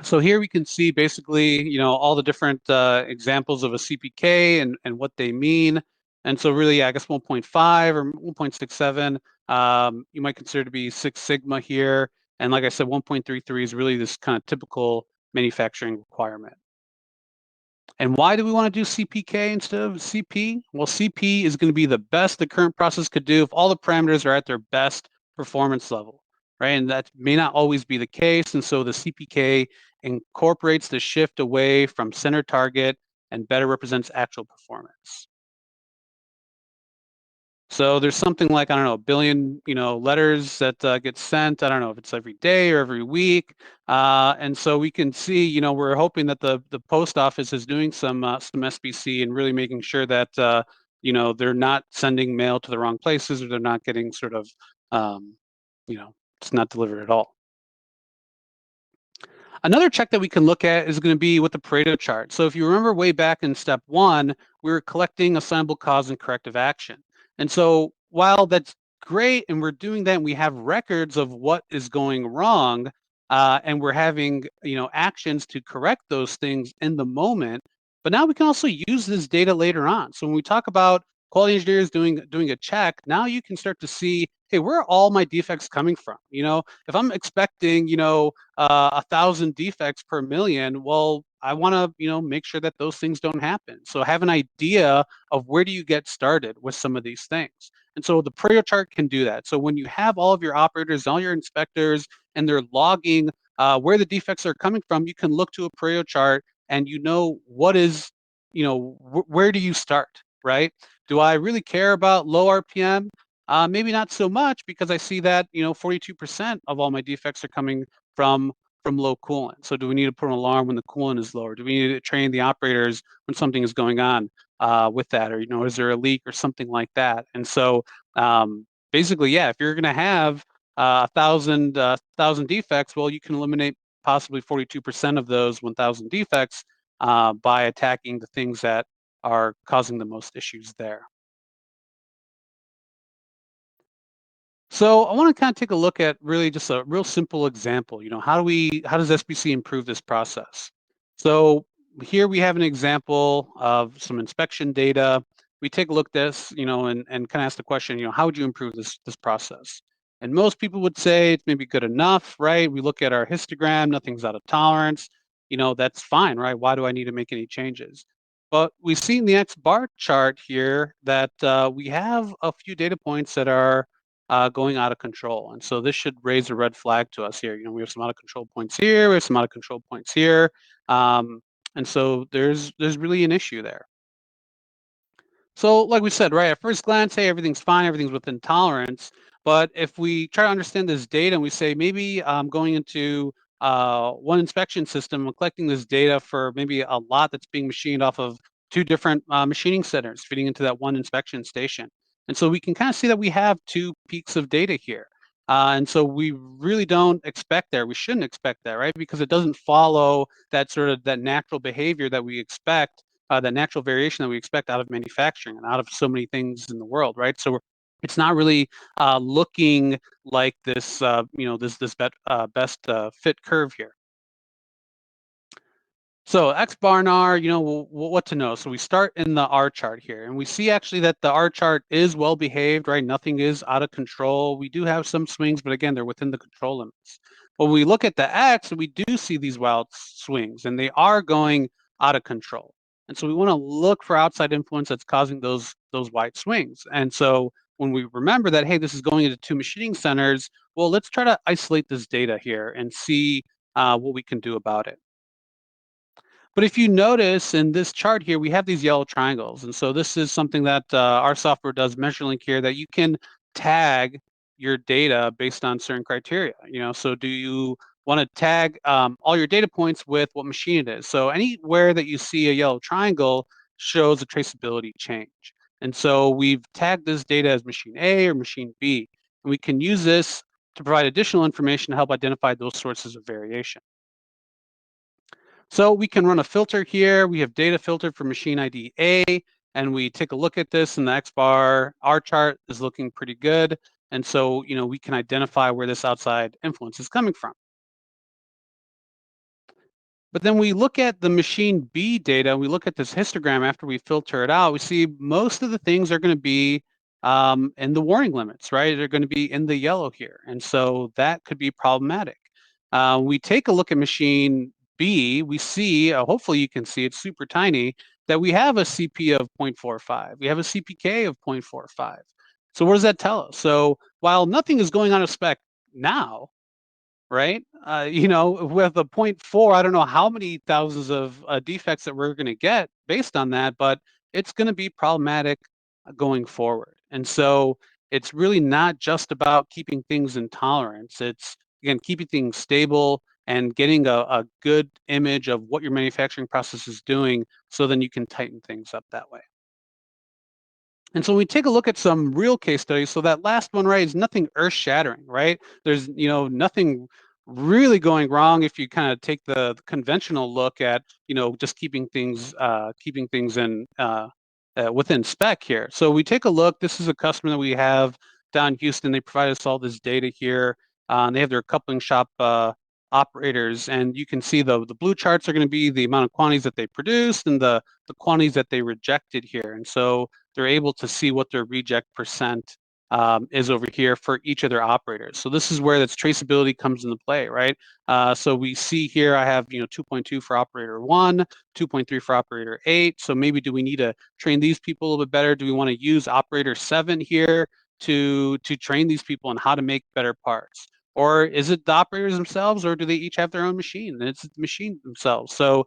So here we can see basically, all the different examples of a CPK and what they mean. And so really, I guess 1.5 or 1.67, you might consider to be 6 sigma here. And like I said, 1.33 is really this kind of typical manufacturing requirement. And why do we want to do CPK instead of CP? Well, CP is going to be the best the current process could do if all the parameters are at their best performance level, right? And that may not always be the case. And so the CPK incorporates the shift away from center target and better represents actual performance. So there's something like, I don't know, 1 billion, letters that get sent. I don't know if it's every day or every week. And so we can see, we're hoping that the post office is doing some SPC and really making sure that, they're not sending mail to the wrong places, or they're not getting sort of, it's not delivered at all. Another check that we can look at is going to be with the Pareto chart. So if you remember way back in step 1, we were collecting assignable cause and corrective action. And so while that's great and we're doing that and we have records of what is going wrong, and we're having actions to correct those things in the moment, but now we can also use this data later on. So when we talk about quality engineers doing a check, now you can start to see, hey, where are all my defects coming from? If I'm expecting 1,000 defects per million, well, I want to make sure that those things don't happen. So have an idea of where do you get started with some of these things. And so the Pareto chart can do that. So when you have all of your operators, all your inspectors, and they're logging where the defects are coming from, you can look to a Pareto chart and what is, where do you start, right? Do I really care about low RPM? Maybe not so much, because I see that 42% of all my defects are coming from low coolant. So do we need to put an alarm when the coolant is lower? Do we need to train the operators when something is going on with that, or is there a leak or something like that? And so basically, yeah, if you're going to have 1,000 defects, well, you can eliminate possibly 42% of those 1,000 defects by attacking the things that are causing the most issues there. So I want to kind of take a look at really just a real simple example. How does SPC improve this process? So here we have an example of some inspection data. We take a look at this, and kind of ask the question, how would you improve this process? And most people would say it's maybe good enough, right? We look at our histogram, nothing's out of tolerance. That's fine, right? Why do I need to make any changes? But we see in the X bar chart here that we have a few data points that are going out of control. And so this should raise a red flag to us here. We have some out of control points here, we have some out of control points here. And so there's really an issue there. So like we said, right, at first glance, hey, everything's fine, everything's within tolerance. But if we try to understand this data and we say, maybe going into one inspection system and collecting this data for maybe a lot that's being machined off of 2 different machining centers feeding into that one inspection station. And so we can kind of see that we have 2 peaks of data here. And so we really don't expect there. We shouldn't expect that, right? Because it doesn't follow that sort of that natural behavior that we expect, that natural variation that we expect out of manufacturing and out of so many things in the world, right? So it's not really looking like this, this best fit curve here. So X bar and R, what to know. So we start in the R chart here, and we see actually that the R chart is well behaved, right? Nothing is out of control. We do have some swings, but again, they're within the control limits. When we look at the X, we do see these wild swings, and they are going out of control. And so we want to look for outside influence that's causing those wide swings. And so when we remember that, hey, this is going into 2 machining centers, well, let's try to isolate this data here and see what we can do about it. But if you notice in this chart here, we have these yellow triangles. And so this is something that our software does, MeasureLink here, that you can tag your data based on certain criteria. So do you want to tag all your data points with what machine it is? So anywhere that you see a yellow triangle shows a traceability change. And so we've tagged this data as machine A or machine B. And we can use this to provide additional information to help identify those sources of variation. So we can run a filter here. We have data filtered for machine ID A, and we take a look at this, and the X bar R chart is looking pretty good. And so, we can identify where this outside influence is coming from. But then we look at the machine B data, we look at this histogram after we filter it out, we see most of the things are going to be in the warning limits, right? They're going to be in the yellow here. And so that could be problematic. We take a look at machine B, we see, hopefully you can see it's super tiny, that we have a CP of 0.45. We have a CPK of 0.45. So what does that tell us? So while nothing is going on a spec now, right? With a 0.4, I don't know how many thousands of defects that we're going to get based on that, but it's going to be problematic going forward. And so it's really not just about keeping things in tolerance. It's, again, keeping things stable and getting a good image of what your manufacturing process is doing, so then you can tighten things up that way. And so we take a look at some real case studies. So that last one, right, is nothing earth-shattering, right? There's, nothing really going wrong if you kind of take the conventional look at, just keeping things in within spec here. So we take a look. This is a customer that we have down in Houston. They provide us all this data here. And they have their coupling shop operators, and you can see the blue charts are going to be the amount of quantities that they produced and the quantities that they rejected here. And so they're able to see what their reject percent is over here for each of their operators. So this is where that's traceability comes into play, right? So we see here I have 2.2 for operator 1, 2.3 for operator 8. So maybe do we need to train these people a little bit better? Do we want to use operator 7 here to train these people on how to make better parts? Or is it the operators themselves, or do they each have their own machine? And it's the machine themselves. So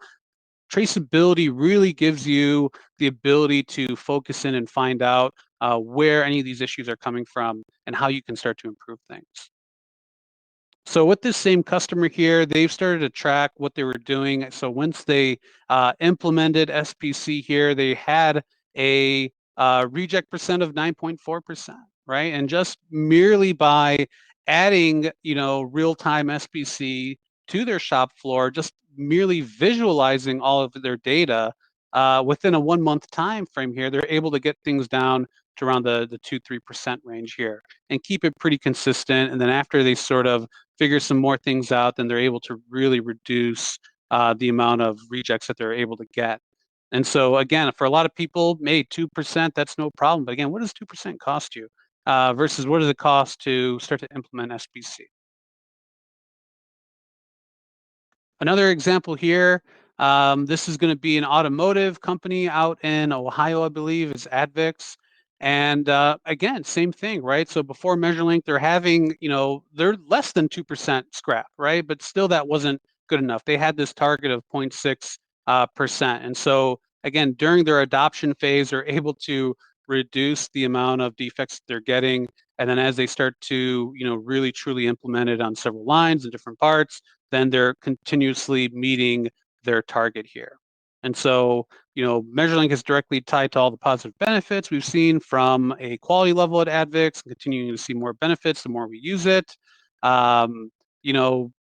traceability really gives you the ability to focus in and find out where any of these issues are coming from and how you can start to improve things. So with this same customer here, they've started to track what they were doing. So once they implemented SPC here, they had a reject percent of 9.4%, right? And just merely by adding, real-time SPC to their shop floor, just merely visualizing all of their data within a 1-month time frame here, they're able to get things down to around the 2-3% range here and keep it pretty consistent. And then after they sort of figure some more things out, then they're able to really reduce the amount of rejects that they're able to get. And so again, for a lot of people, 2%, that's no problem. But again, what does 2% cost you versus what does it cost to start to implement SPC? Another example here, this is going to be an automotive company out in Ohio, I believe, is Advix. And again, same thing, right? So before MeasureLink, they're having, they're less than 2% scrap, right? But still, that wasn't good enough. They had this target of 0.6%. And so again, during their adoption phase, they're able to reduce the amount of defects they're getting. And then as they start to, really truly implement it on several lines and different parts, then they're continuously meeting their target here. And so, MeasureLink is directly tied to all the positive benefits we've seen from a quality level at Advix, and continuing to see more benefits the more we use it. You know,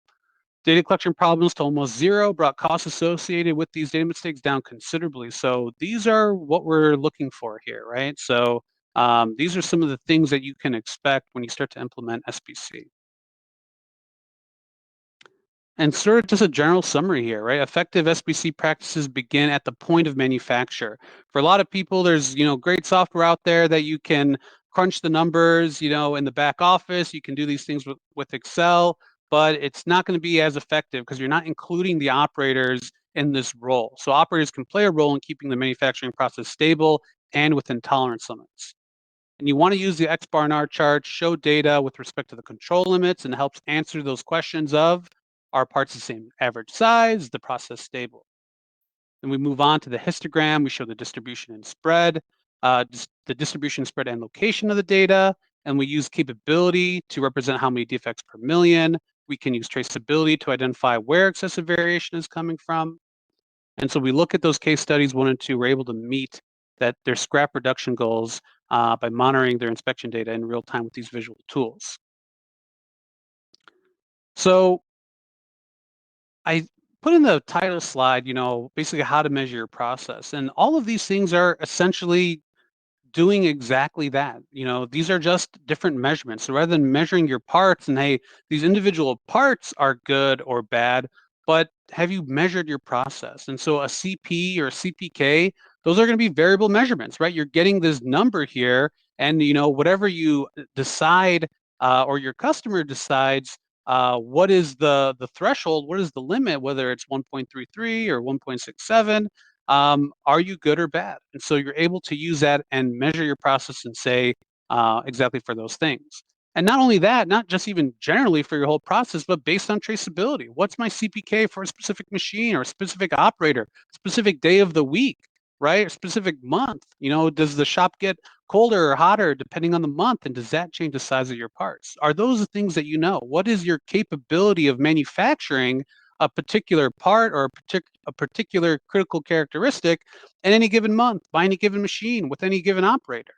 data collection problems to almost zero, brought costs associated with these data mistakes down considerably. So these are what we're looking for here, right? So these are some of the things that you can expect when you start to implement SPC. And sort of just a general summary here, right? Effective SPC practices begin at the point of manufacture. For a lot of people, there's, great software out there that you can crunch the numbers, in the back office. You can do these things with Excel, but it's not going to be as effective because you're not including the operators in this role. So operators can play a role in keeping the manufacturing process stable and within tolerance limits. And you want to use the X bar and R chart, show data with respect to the control limits, and it helps answer those questions of, are parts the same average size, the process stable? Then we move on to the histogram. We show the distribution and spread, the distribution, spread, and location of the data. And we use capability to represent how many defects per million. We can use traceability to identify where excessive variation is coming from. And so we look at those case studies 1 and 2. We're able to meet their scrap reduction goals by monitoring their inspection data in real time with these visual tools. So I put in the title slide, basically how to measure your process. And all of these things are essentially doing exactly that. These are just different measurements. So rather than measuring your parts and, hey, these individual parts are good or bad, but have you measured your process? And so a CP or CPK, those are going to be variable measurements, right? You're getting this number here, and whatever you decide or your customer decides, what is the threshold, what is the limit, whether it's 1.33 or 1.67, are you good or bad? And so you're able to use that and measure your process and say exactly for those things. And not only that, not just even generally for your whole process, but based on traceability. What's my CPK for a specific machine or a specific operator, specific day of the week, right? A specific month? Does the shop get colder or hotter depending on the month? And does that change the size of your parts? Are those the things that you know? What is your capability of manufacturing a particular part or a particular critical characteristic at any given month, by any given machine, with any given operator?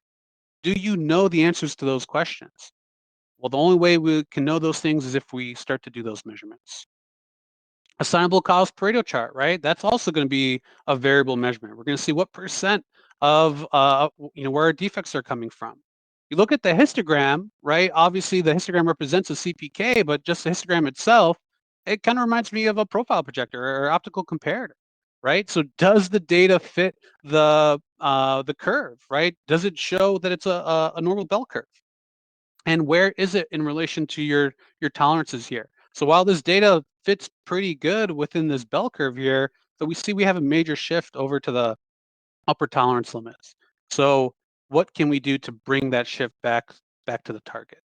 Do you know the answers to those questions? Well, the only way we can know those things is if we start to do those measurements. Assignable cost Pareto chart, right? That's also going to be a variable measurement. We're going to see what percent of where our defects are coming from. You look at the histogram, right? Obviously, the histogram represents a CPK, but just the histogram itself, it kind of reminds me of a profile projector or optical comparator, right? So does the data fit the curve, right? Does it show that it's a normal bell curve? And where is it in relation to your tolerances here? So while this data fits pretty good within this bell curve here, so we have a major shift over to the upper tolerance limits. So what can we do to bring that shift back to the target?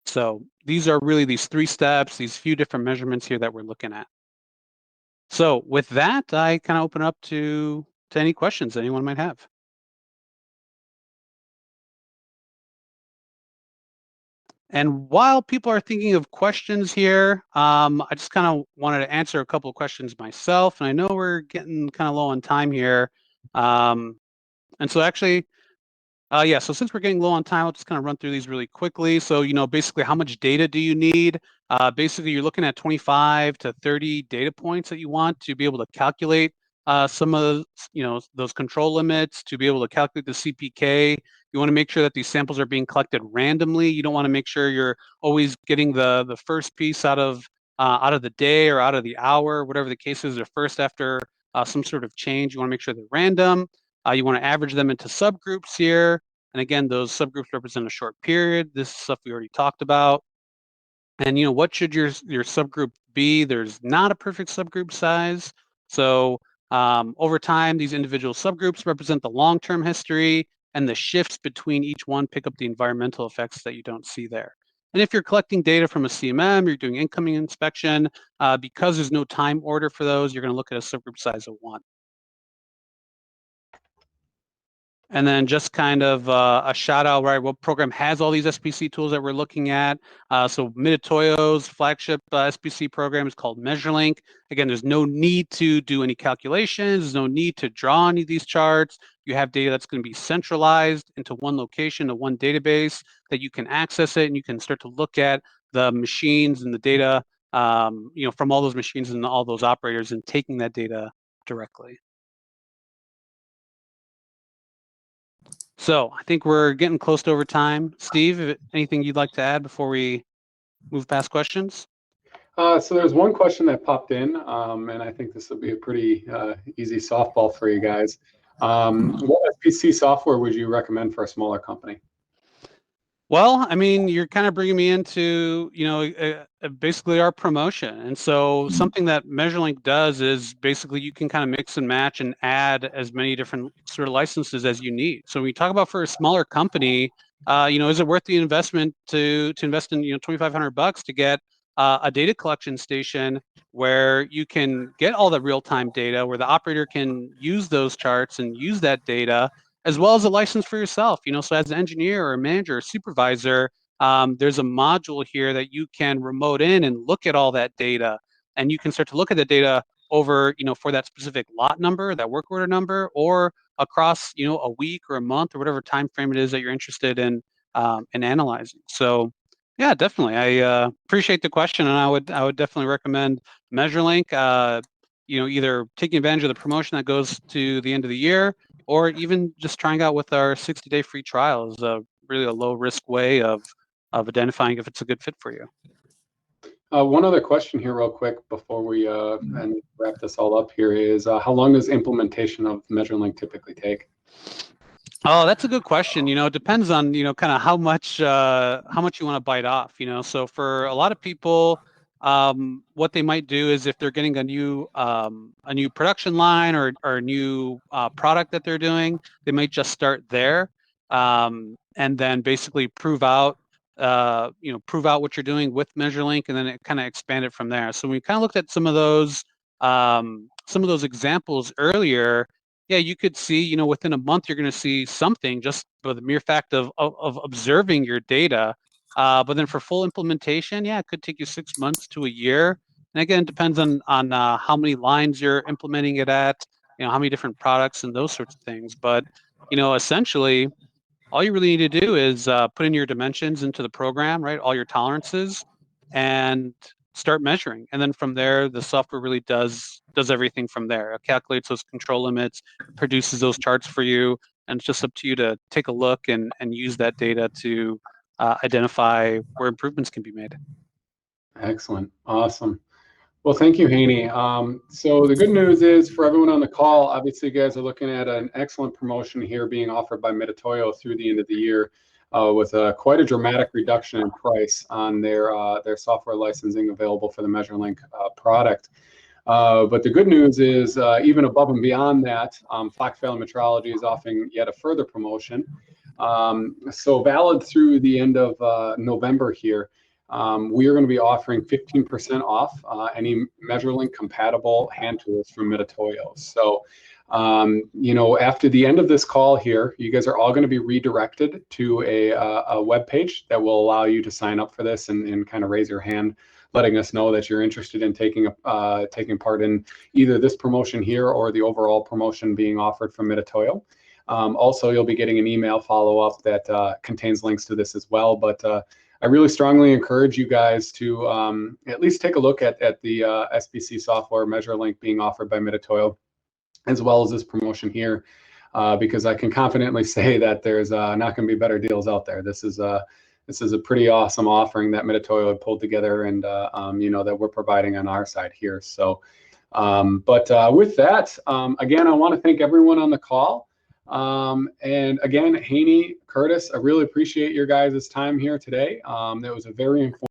So these are really these 3 steps, these few different measurements here that we're looking at. So with that, I kind of open up to any questions anyone might have. And while people are thinking of questions here, I just kind of wanted to answer a couple of questions myself. And I know we're getting kind of low on time here. And so actually, yeah, so since we're getting low on time, I'll just kind of run through these really quickly. So, basically how much data do you need? Basically, you're looking at 25 to 30 data points that you want to be able to calculate some of those control limits, to be able to calculate the CPK. You want to make sure that these samples are being collected randomly. You don't want to make sure you're always getting the first piece out of the day or out of the hour, whatever the case is, or first after some sort of change. You want to make sure they're random. You want to average them into subgroups here. And again, those subgroups represent a short period. This is stuff we already talked about. And what should your subgroup be? There's not a perfect subgroup size. So over time, these individual subgroups represent the long-term history, and the shifts between each one pick up the environmental effects that you don't see there. And if you're collecting data from a CMM, you're doing incoming inspection, because there's no time order for those, you're going to look at a subgroup size of 1. And then just kind of a shout out, right? What program has all these SPC tools that we're looking at? So Mitutoyo's flagship SPC program is called MeasureLink. Again, there's no need to do any calculations. There's no need to draw any of these charts. You have data that's going to be centralized into one location, to one database that you can access it, and you can start to look at the machines and the data, from all those machines and all those operators, and taking that data directly. So I think we're getting close to overtime. Steve, anything you'd like to add before we move past questions? So there's one question that popped in, and I think this will be a pretty easy softball for you guys. What SPC software would you recommend for a smaller company? Well, I mean, you're kind of bringing me into, basically our promotion. And so something that MeasureLink does is basically you can kind of mix and match and add as many different sort of licenses as you need. So when we talk about for a smaller company, is it worth the investment to invest in, $2,500 to get a data collection station where you can get all the real-time data, where the operator can use those charts and use that data, as well as a license for yourself. So as an engineer or a manager or supervisor, there's a module here that you can remote in and look at all that data, and you can start to look at the data over, for that specific lot number, that work order number, or across, a week or a month or whatever time frame it is that you're interested in analyzing. So Yeah, definitely. I appreciate the question, and I would definitely recommend MeasureLink. Either taking advantage of the promotion that goes to the end of the year, or even just trying out with our 60-day free trial is really a low risk way of identifying if it's a good fit for you. One other question here real quick before we and wrap this all up here is how long does implementation of MeasureLink typically take? Oh, that's a good question. It depends on, kind of how much you want to bite off, So for a lot of people, what they might do is if they're getting a new production line or a new product that they're doing, they might just start there, and then basically prove out what you're doing with MeasureLink, and then it kind of expand it from there. So we kind of looked at some of those examples earlier. Yeah, you could see, within a month, you're going to see something just for the mere fact of observing your data. But then for full implementation, yeah, it could take you 6 months to a year. And again, it depends on how many lines you're implementing it at, how many different products and those sorts of things. But, essentially, all you really need to do is put in your dimensions into the program, right? All your tolerances, and start measuring. And then from there, the software really does everything from there. It calculates those control limits, produces those charts for you, and it's just up to you to take a look and use that data to identify where improvements can be made. Excellent. Awesome. Well, thank you, Haney. So the good news is for everyone on the call, obviously you guys are looking at an excellent promotion here being offered by Mitutoyo through the end of the year with quite a dramatic reduction in price on their software licensing available for the MeasureLink product. But the good news is even above and beyond that, Flock Fail Metrology is offering yet a further promotion. So valid through the end of November here. We are going to be offering 15% off any MeasureLink compatible hand tools from Mitutoyo. So, after the end of this call here, you guys are all going to be redirected to a web page that will allow you to sign up for this and kind of raise your hand, letting us know that you're interested in taking part in either this promotion here or the overall promotion being offered from Mitutoyo. Also, you'll be getting an email follow-up that contains links to this as well. But I really strongly encourage you guys to at least take a look at the SPC software MeasureLink being offered by Mitutoyo, as well as this promotion here, because I can confidently say that there's not going to be better deals out there. This is a pretty awesome offering that Mitutoyo had pulled together, and that we're providing on our side here. So, with that, again, I want to thank everyone on the call. And again, Haney, Curtis, I really appreciate your guys' time here today. That was a very informative